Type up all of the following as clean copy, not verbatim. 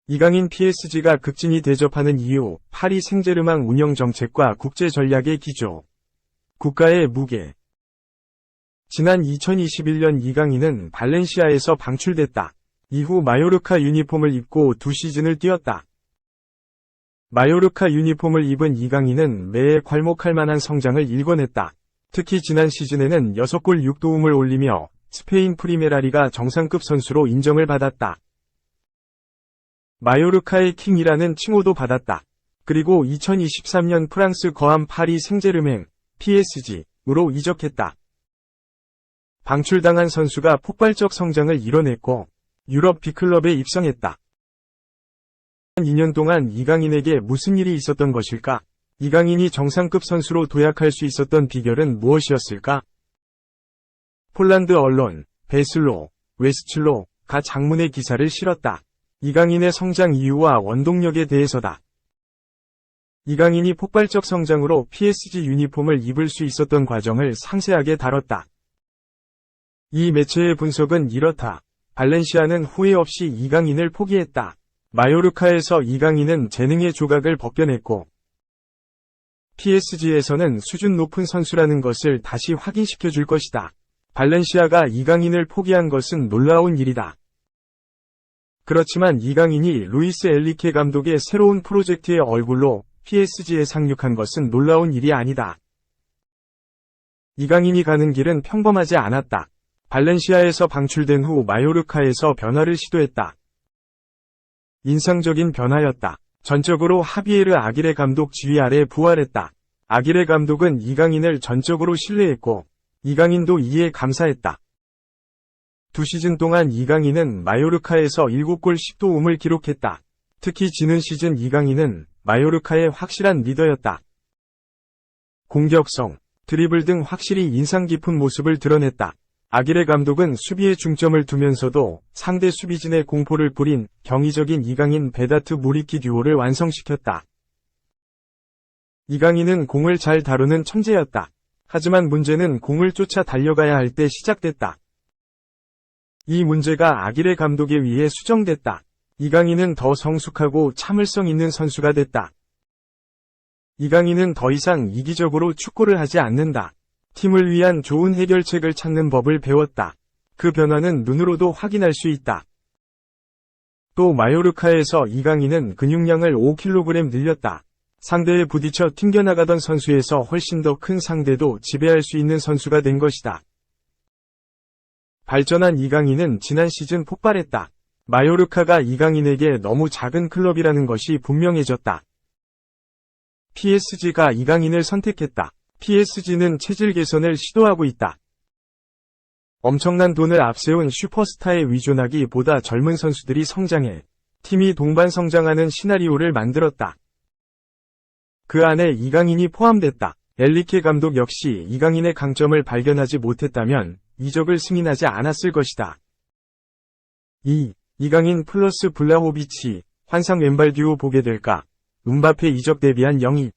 이강인 PSG가 극진히 대접하는 이유, 파리 생제르맹 운영 정책과 국제 전략의 기조. 국가의 무게. 지난 2021년 이강인은 발렌시아에서 방출됐다. 이후 마요르카 유니폼을 입고 2시즌을 뛰었다. 마요르카 유니폼을 입은 이강인은 매해 괄목할 만한 성장을 일궈냈다. 특히 지난 시즌에는 6골 6도움을 올리며 스페인 프리메라리가 정상급 선수로 인정을 받았다. 마요르카의 킹이라는 칭호도 받았다. 그리고 2023년 프랑스 거함 파리 생제르맹, PSG로 이적했다. 방출당한 선수가 폭발적 성장을 이뤄냈고 유럽 빅클럽에 입성했다. 2년 동안 이강인에게 무슨 일이 있었던 것일까? 이강인이 정상급 선수로 도약할 수 있었던 비결은 무엇이었을까? 폴란드 언론, 베슬로, 웨스틀로가 장문의 기사를 실었다. 이강인의 성장 이유와 원동력에 대해서다. 이강인이 폭발적 성장으로 PSG 유니폼을 입을 수 있었던 과정을 상세하게 다뤘다. 이 매체의 분석은 이렇다. 발렌시아는 후회 없이 이강인을 포기했다. 마요르카에서 이강인은 재능의 조각을 벗겨냈고 PSG에서는 수준 높은 선수라는 것을 다시 확인시켜 줄 것이다. 발렌시아가 이강인을 포기한 것은 놀라운 일이다. 그렇지만 이강인이 루이스 엘리케 감독의 새로운 프로젝트의 얼굴로 PSG에 상륙한 것은 놀라운 일이 아니다. 이강인이 가는 길은 평범하지 않았다. 발렌시아에서 방출된 후 마요르카에서 변화를 시도했다. 인상적인 변화였다. 전적으로 하비에르 아기레 감독 지휘 아래 부활했다. 아기레 감독은 이강인을 전적으로 신뢰했고 이강인도 이에 감사했다. 2시즌 동안 이강인은 마요르카에서 7골 10도움을 기록했다. 특히 지난 시즌 이강인은 마요르카의 확실한 리더였다. 공격성, 드리블 등 확실히 인상 깊은 모습을 드러냈다. 아기레 감독은 수비에 중점을 두면서도 상대 수비진의 공포를 뿌린 경이적인 이강인 베다트 무리키 듀오를 완성시켰다. 이강인은 공을 잘 다루는 천재였다. 하지만 문제는 공을 쫓아 달려가야 할 때 시작됐다. 이 문제가 아기레 감독에 의해 수정됐다. 이강인은 더 성숙하고 참을성 있는 선수가 됐다. 이강인은 더 이상 이기적으로 축구를 하지 않는다. 팀을 위한 좋은 해결책을 찾는 법을 배웠다. 그 변화는 눈으로도 확인할 수 있다. 또 마요르카에서 이강인은 근육량을 5kg 늘렸다. 상대에 부딪혀 튕겨나가던 선수에서 훨씬 더 큰 상대도 지배할 수 있는 선수가 된 것이다. 발전한 이강인은 지난 시즌 폭발했다. 마요르카가 이강인에게 너무 작은 클럽이라는 것이 분명해졌다. PSG가 이강인을 선택했다. PSG는 체질 개선을 시도하고 있다. 엄청난 돈을 앞세운 슈퍼스타에 의존하기보다 젊은 선수들이 성장해 팀이 동반 성장하는 시나리오를 만들었다. 그 안에 이강인이 포함됐다. 엘리케 감독 역시 이강인의 강점을 발견하지 못했다면 이적을 승인하지 않았을 것이다. 이강인 플러스 블라호비치, 환상 왼발 듀오 보게 될까? 음바페 이적 대비한 영입.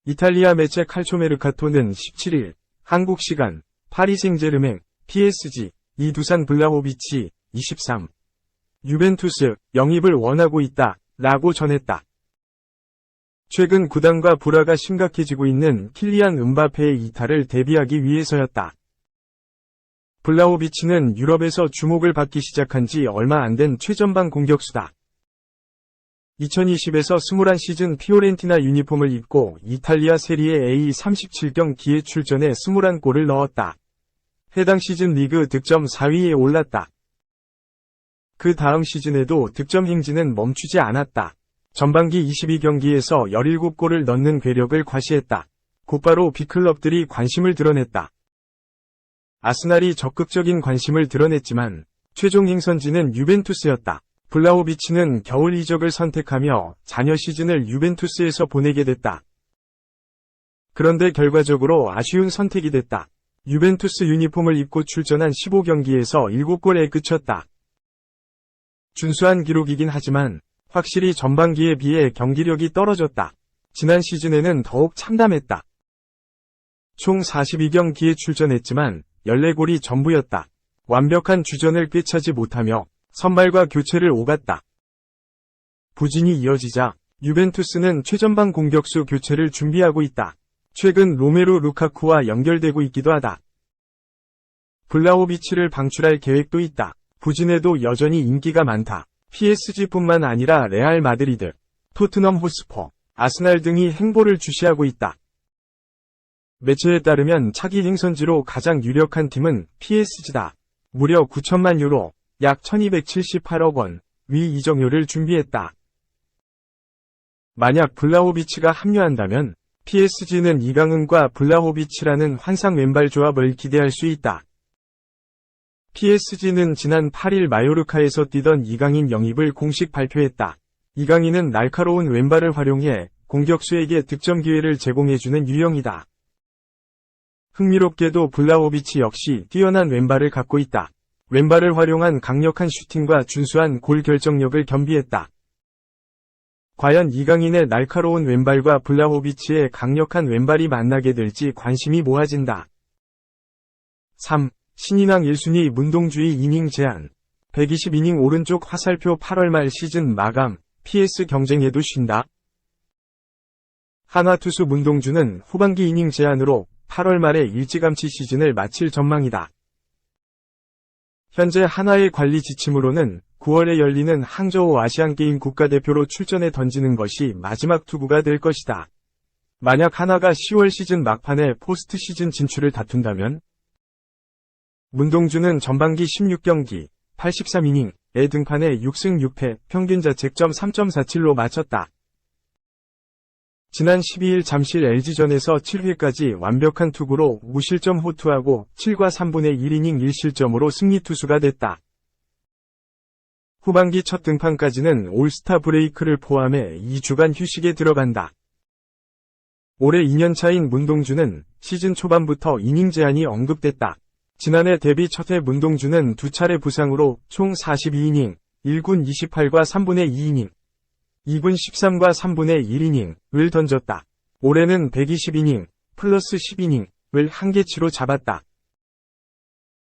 이탈리아 매체 칼초메르카토는 17일 한국 시간 파리 생제르맹, PSG, 두산 블라호비치, 23. 유벤투스, 영입을 원하고 있다, 라고 전했다. 최근 구단과 불화가 심각해지고 있는 킬리안 음바페의 이탈을 대비하기 위해서였다. 블라호비치는 유럽에서 주목을 받기 시작한 지 얼마 안 된 최전방 공격수다. 2020에서 21시즌 피오렌티나 유니폼을 입고 이탈리아 세리에 A 37경기에 출전해 21골을 넣었다. 해당 시즌 리그 득점 4위에 올랐다. 그 다음 시즌에도 득점 행진은 멈추지 않았다. 전반기 22경기에서 17골을 넣는 괴력을 과시했다. 곧바로 빅클럽들이 관심을 드러냈다. 아스날이 적극적인 관심을 드러냈지만 최종 행선지는 유벤투스였다. 블라호비치는 겨울 이적을 선택하며 자녀 시즌을 유벤투스에서 보내게 됐다. 그런데 결과적으로 아쉬운 선택이 됐다. 유벤투스 유니폼을 입고 출전한 15경기에서 7골에 그쳤다. 준수한 기록이긴 하지만 확실히 전반기에 비해 경기력이 떨어졌다. 지난 시즌에는 더욱 참담했다. 총 42경기에 출전했지만 14골이 전부였다. 완벽한 주전을 꿰차지 못하며 선발과 교체를 오갔다. 부진이 이어지자 유벤투스는 최전방 공격수 교체를 준비하고 있다. 최근 로메루 루카쿠와 연결되고 있기도 하다. 블라호비치를 방출할 계획도 있다. 부진에도 여전히 인기가 많다. PSG뿐만 아니라 레알 마드리드, 토트넘 호스퍼, 아스날 등이 행보를 주시하고 있다. 매체에 따르면 차기 행선지로 가장 유력한 팀은 PSG다. 무려 9천만 유로, 약 1278억 원, 위 이적료를 준비했다. 만약 블라호비치가 합류한다면 PSG는 이강인과 블라호비치라는 환상 왼발 조합을 기대할 수 있다. PSG는 지난 8일 마요르카에서 뛰던 이강인 영입을 공식 발표했다. 이강인은 날카로운 왼발을 활용해 공격수에게 득점 기회를 제공해주는 유형이다. 흥미롭게도 블라호비치 역시 뛰어난 왼발을 갖고 있다. 왼발을 활용한 강력한 슈팅과 준수한 골 결정력을 겸비했다. 과연 이강인의 날카로운 왼발과 블라호비치의 강력한 왼발이 만나게 될지 관심이 모아진다. 3. 신인왕 1순위 문동주의 이닝 제한. 120이닝 오른쪽 화살표 8월 말 시즌 마감, PS 경쟁에도 쉰다. 한화 투수 문동주는 후반기 이닝 제한으로 8월 말에 일찌감치 시즌을 마칠 전망이다. 현재 한화의 관리 지침으로는 9월에 열리는 항저우 아시안게임 국가대표로 출전해 던지는 것이 마지막 투구가 될 것이다. 만약 한화가 10월 시즌 막판에 포스트 시즌 진출을 다툰다면 문동주는 전반기 16경기, 83이닝에 등판해 6승 6패, 평균 자책점 3.47로 마쳤다. 지난 12일 잠실 LG전에서 7회까지 완벽한 투구로 무실점 호투하고 7과 3분의 1이닝 1실점으로 승리 투수가 됐다. 후반기 첫 등판까지는 올스타 브레이크를 포함해 2주간 휴식에 들어간다. 올해 2년차인 문동주는 시즌 초반부터 이닝 제한이 언급됐다. 지난해 데뷔 첫해 문동주는 2차례 부상으로 총 42이닝, 1군 28과 3분의 2이닝, 2군 13과 3분의 1이닝을 던졌다. 올해는 120이닝, 플러스 10이닝을 한계치로 잡았다.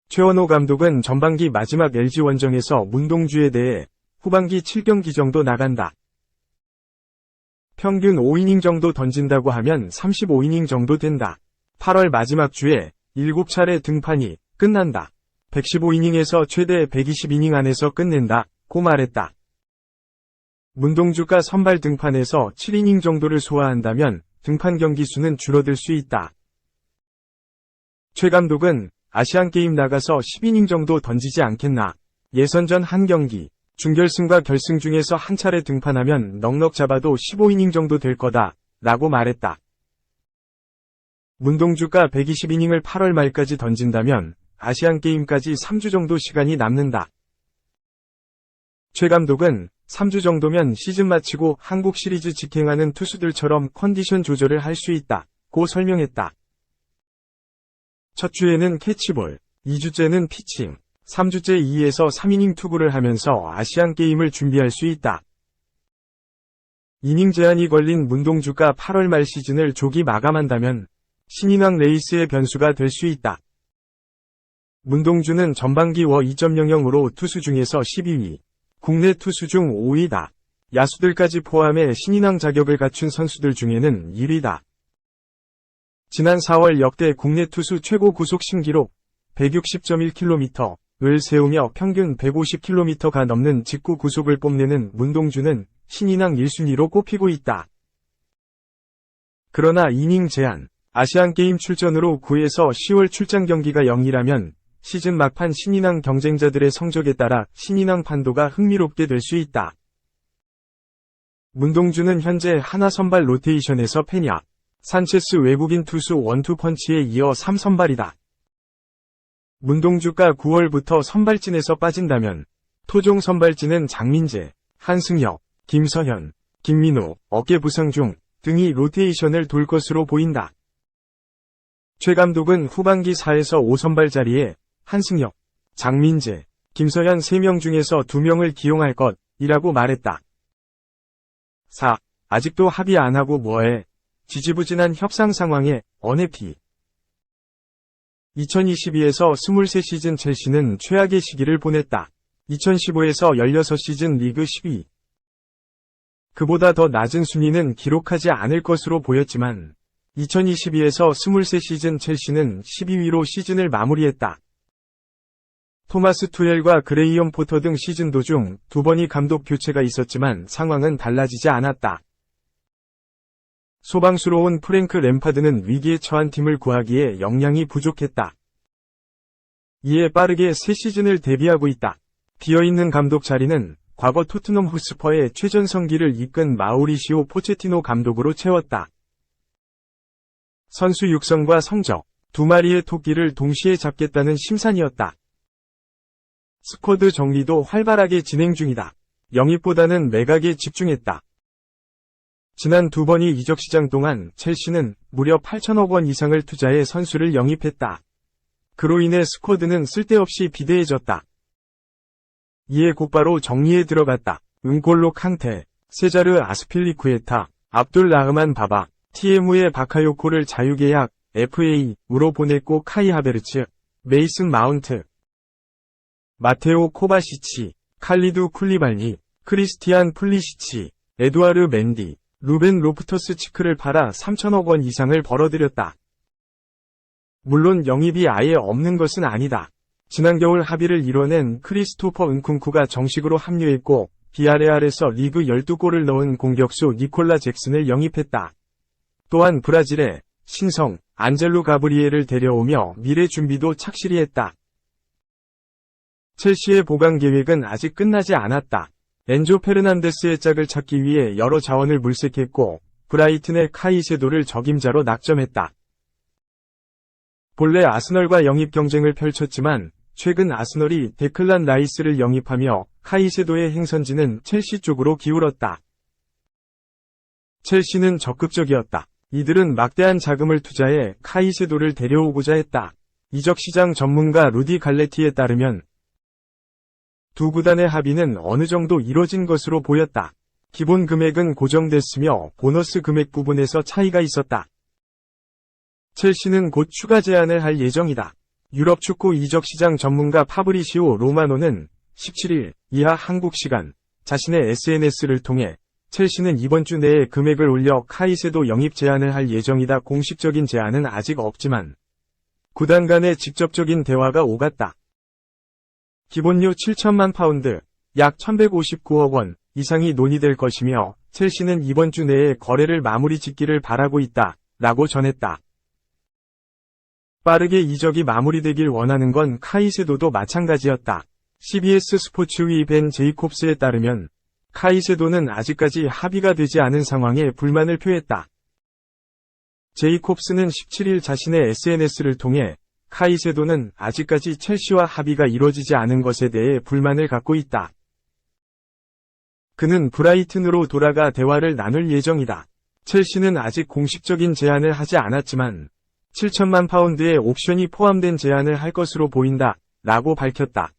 최원호 감독은 전반기 마지막 LG 원정에서 문동주에 대해 후반기 7경기 정도 나간다. 평균 5이닝 정도 던진다고 하면 35이닝 정도 된다. 8월 마지막 주에 7차례 등판이 끝난다. 115이닝에서 최대 120이닝 안에서 끝낸다고 말했다. 문동주가 선발 등판에서 7이닝 정도를 소화한다면 등판 경기 수는 줄어들 수 있다. 최 감독은 아시안게임 나가서 10이닝 정도 던지지 않겠나. 예선전 한 경기, 준결승과 결승 중에서 한 차례 등판하면 넉넉 잡아도 15이닝 정도 될 거다 라고 말했다. 문동주가 120이닝을 8월 말까지 던진다면 아시안게임까지 3주 정도 시간이 남는다. 최 감독은 3주 정도면 시즌 마치고 한국 시리즈 직행하는 투수들처럼 컨디션 조절을 할 수 있다고 설명했다. 첫 주에는 캐치볼, 2주째는 피칭, 3주째 2에서 3이닝 투구를 하면서 아시안게임을 준비할 수 있다. 이닝 제한이 걸린 문동주가 8월 말 시즌을 조기 마감한다면 신인왕 레이스의 변수가 될 수 있다. 문동주는 전반기 워 2.00으로 투수 중에서 12위, 국내 투수 중 5위다. 야수들까지 포함해 신인왕 자격을 갖춘 선수들 중에는 1위다. 지난 4월 역대 국내 투수 최고 구속 신기록 160.1km를 세우며 평균 150km가 넘는 직구 구속을 뽐내는 문동주는 신인왕 1순위로 꼽히고 있다. 그러나 이닝 제한, 아시안게임 출전으로 9에서 10월 출장 경기가 0이라면 시즌 막판 신인왕 경쟁자들의 성적에 따라 신인왕 판도가 흥미롭게 될 수 있다. 문동주는 현재 한화 선발 로테이션에서 페냐, 산체스 외국인 투수 원투펀치에 이어 3선발이다. 문동주가 9월부터 선발진에서 빠진다면 토종 선발진은 장민재, 한승혁, 김서현, 김민우, 어깨 부상 중 등이 로테이션을 돌 것으로 보인다. 최 감독은 후반기 4에서 5선발 자리에 한승혁, 장민재, 김서현 3명 중에서 2명을 기용할 것이라고 말했다. 4. 아직도 합의 안 하고 뭐해? 지지부진한 협상 상황에 언해피. 2022에서 23시즌 첼시는 최악의 시기를 보냈다. 2015에서 16시즌 리그 10위. 그보다 더 낮은 순위는 기록하지 않을 것으로 보였지만 2022에서 23시즌 첼시는 12위로 시즌을 마무리했다. 토마스 투헬과 그레이엄 포터 등 시즌 도중 2번의 감독 교체가 있었지만 상황은 달라지지 않았다. 소방수로 온 프랭크 램파드는 위기에 처한 팀을 구하기에 역량이 부족했다. 이에 빠르게 새 시즌을 대비하고 있다. 비어있는 감독 자리는 과거 토트넘 호스퍼의 최전성기를 이끈 마우리시오 포체티노 감독으로 채웠다. 선수 육성과 성적, 2마리의 토끼를 동시에 잡겠다는 심산이었다. 스쿼드 정리도 활발하게 진행 중이다. 영입보다는 매각에 집중했다. 지난 2번의 이적 시장 동안 첼시는 무려 8천억 원 이상을 투자해 선수를 영입했다. 그로 인해 스쿼드는 쓸데없이 비대해졌다. 이에 곧바로 정리에 들어갔다. 은골로 칸테, 세자르 아스필리쿠에타, 압둘 라흐만 바바, TMU의 바카요코를 자유계약, FA으로 보냈고 카이 하베르츠, 메이슨 마운트, 마테오 코바시치, 칼리두 쿨리발리, 크리스티안 플리시치, 에두아르 맨디, 루벤 로프터스 치크를 팔아 3천억 원 이상을 벌어들였다. 물론 영입이 아예 없는 것은 아니다. 지난 겨울 합의를 이뤄낸 크리스토퍼 은쿤쿠가 정식으로 합류했고 비아레알에서 리그 12골을 넣은 공격수 니콜라 잭슨을 영입했다. 또한 브라질의 신성 안젤로 가브리엘을 데려오며 미래 준비도 착실히 했다. 첼시의 보강 계획은 아직 끝나지 않았다. 엔조 페르난데스의 짝을 찾기 위해 여러 자원을 물색했고 브라이튼의 카이세도를 적임자로 낙점했다. 본래 아스널과 영입 경쟁을 펼쳤지만 최근 아스널이 데클란 라이스를 영입하며 카이세도의 행선지는 첼시 쪽으로 기울었다. 첼시는 적극적이었다. 이들은 막대한 자금을 투자해 카이세도를 데려오고자 했다. 이적시장 전문가 루디 갈레티에 따르면 두 구단의 합의는 어느 정도 이뤄진 것으로 보였다. 기본 금액은 고정됐으며 보너스 금액 부분에서 차이가 있었다. 첼시는 곧 추가 제안을 할 예정이다. 유럽 축구 이적시장 전문가 파브리시오 로마노는 17일 이하 한국 시간 자신의 SNS를 통해 첼시는 이번 주 내에 금액을 올려 카이세도 영입 제안을 할 예정이다. 공식적인 제안은 아직 없지만 구단 간의 직접적인 대화가 오갔다. 기본료 7천만 파운드, 약 1159억 원 이상이 논의될 것이며 첼시는 이번 주 내에 거래를 마무리 짓기를 바라고 있다. 라고 전했다. 빠르게 이적이 마무리되길 원하는 건 카이세도도 마찬가지였다. CBS 스포츠의 벤 제이콥스에 따르면 카이세도는 아직까지 합의가 되지 않은 상황에 불만을 표했다. 제이콥스는 17일 자신의 SNS를 통해 카이세도는 아직까지 첼시와 합의가 이뤄지지 않은 것에 대해 불만을 갖고 있다. 그는 브라이튼으로 돌아가 대화를 나눌 예정이다. 첼시는 아직 공식적인 제안을 하지 않았지만 7천만 파운드의 옵션이 포함된 제안을 할 것으로 보인다. 라고 밝혔다.